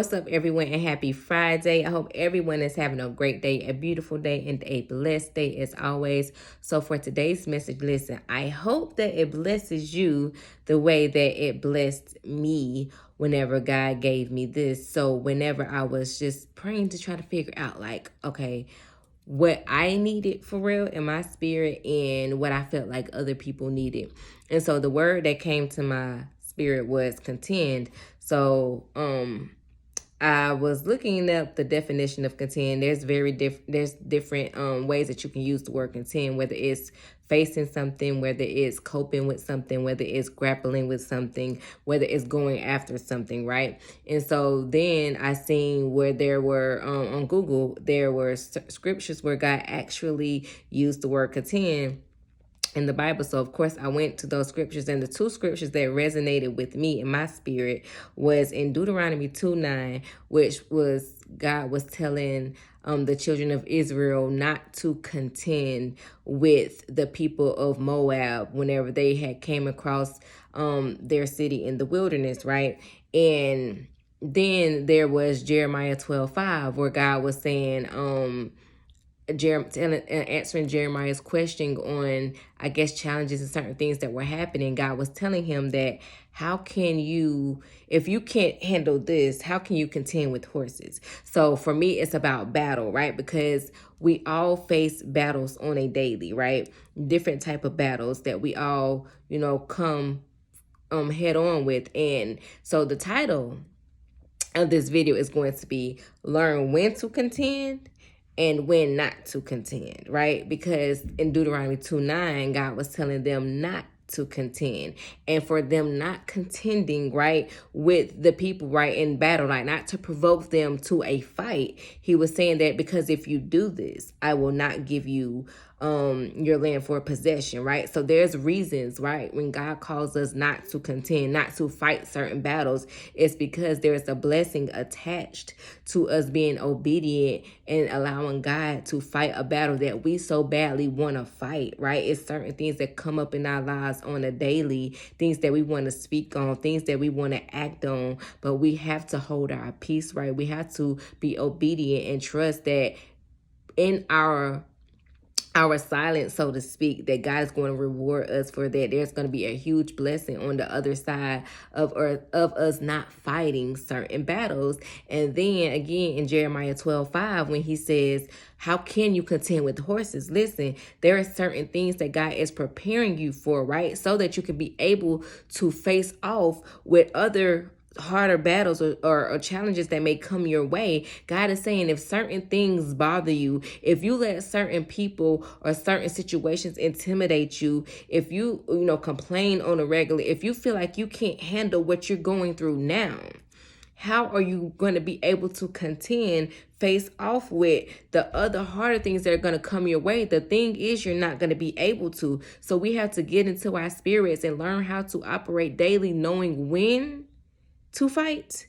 What's up, everyone, and happy Friday. I hope everyone is having a great day, a beautiful day, and a blessed day as always. So for today's message, listen, I hope that it blesses you the way that it blessed me whenever God gave me this. So whenever I was just praying to try to figure out, like, okay, what I needed for real in my spirit and what I felt like other people needed. And so the word that came to my spirit was contend. So I was looking up the definition of contend. There's different ways that you can use the word contend, whether it's facing something, whether it's coping with something, whether it's grappling with something, whether it's going after something, right? And so then I seen where there were on Google, there were scriptures where God actually used the word contend in the Bible. So of course I went to those scriptures, and the two scriptures that resonated with me in my spirit was in Deuteronomy 2:9, which was God was telling the children of Israel not to contend with the people of Moab whenever they had came across their city in the wilderness, right? And then there was Jeremiah 12:5, where God was saying answering Jeremiah's question on, I guess, challenges and certain things that were happening. God was telling him that how can you, if you can't handle this, how can you contend with horses? So for me, it's about battle, right? Because we all face battles on a daily, right? Different type of battles that we all, come head on with. And so the title of this video is going to be learn when to contend and when not to contend, right? Because in Deuteronomy 2:9, God was telling them not to contend, and for them not contending, right, with the people, right, in battle, like not to provoke them to a fight. He was saying that because if you do this, I will not give you your land for possession, right? So there's reasons, right, when God calls us not to contend, not to fight certain battles, it's because there's a blessing attached to us being obedient and allowing God to fight a battle that we so badly want to fight, right? It's certain things that come up in our lives on a daily, things that we want to speak on, things that we want to act on, but we have to hold our peace, right? We have to be obedient and trust that in our silence, so to speak, that God is going to reward us for that. There's going to be a huge blessing on the other side of us not fighting certain battles. And then again in Jeremiah 12:5, when he says, how can you contend with horses? Listen, there are certain things that God is preparing you for, right? So that you can be able to face off with other harder battles or challenges that may come your way. God is saying if certain things bother you, if you let certain people or certain situations intimidate you, if you complain on a regular, if you feel like you can't handle what you're going through now, how are you going to be able to contend, face off with the other harder things that are going to come your way? The thing is, you're not going to be able to. So we have to get into our spirits and learn how to operate daily, knowing when to fight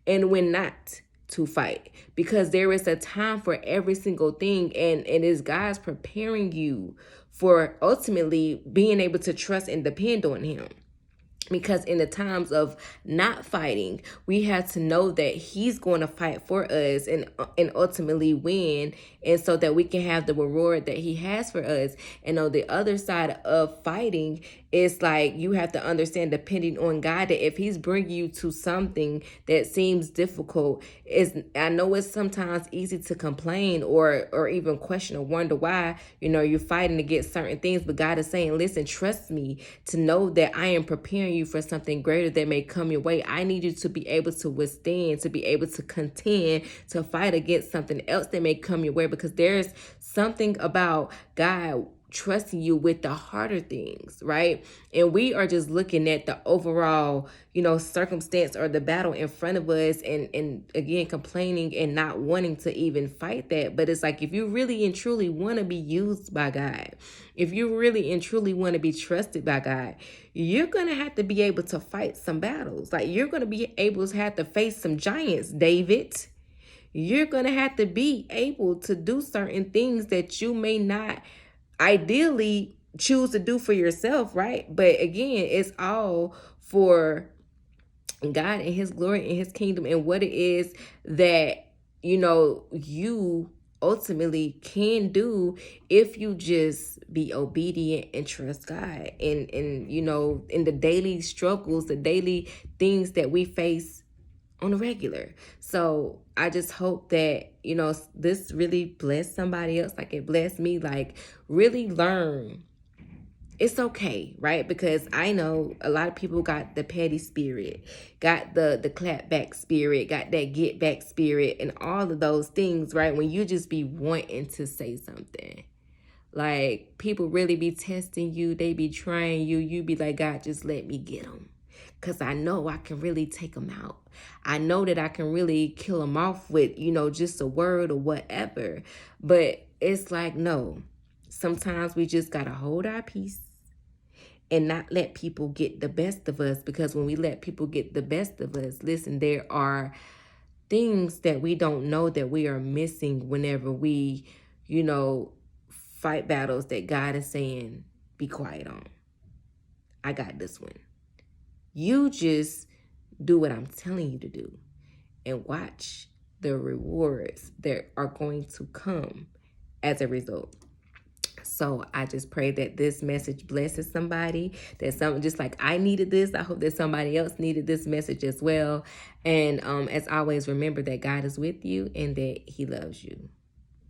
and when not to fight, because there is a time for every single thing, and it is God's preparing you for ultimately being able to trust and depend on him. Because in the times of not fighting, we have to know that he's going to fight for us and ultimately win, and so that we can have the reward that he has for us. And on the other side of fighting, it's like you have to understand, depending on God, that if he's bringing you to something that seems difficult, I know it's sometimes easy to complain or even question or wonder why you're fighting against certain things, but God is saying, listen, trust me to know that I am preparing you for something greater that may come your way. I need you to be able to withstand, to be able to contend, to fight against something else that may come your way, because there's something about God trusting you with the harder things, right? And we are just looking at the overall, circumstance or the battle in front of us, and again, complaining and not wanting to even fight that. But it's like, if you really and truly want to be used by God, if you really and truly want to be trusted by God, you're going to have to be able to fight some battles. Like, you're going to be able to have to face some giants, David. You're going to have to be able to do certain things that you may not ideally choose to do for yourself, right? But again, it's all for God and his glory and his kingdom and what it is that, you ultimately can do if you just be obedient and trust God. And in the daily struggles, the daily things that we face on a regular. So I just hope that, this really blessed somebody else like it blessed me. Like, really learn it's okay, right? Because I know a lot of people got the petty spirit, got the clap back spirit, got that get back spirit, and all of those things, right? When you just be wanting to say something. Like, people really be testing you, they be trying you, you be like, God, just let me get them. Because I know I can really take them out. I know that I can really kill them off with, just a word or whatever. But it's like, no. Sometimes we just got to hold our peace and not let people get the best of us, because when we let people get the best of us, listen, there are things that we don't know that we are missing whenever we, fight battles that God is saying, be quiet on. I got this one. You just do what I'm telling you to do and watch the rewards that are going to come as a result. So I just pray that this message blesses somebody, that some, just like I needed this, I hope that somebody else needed this message as well. And as always, remember that God is with you and that he loves you.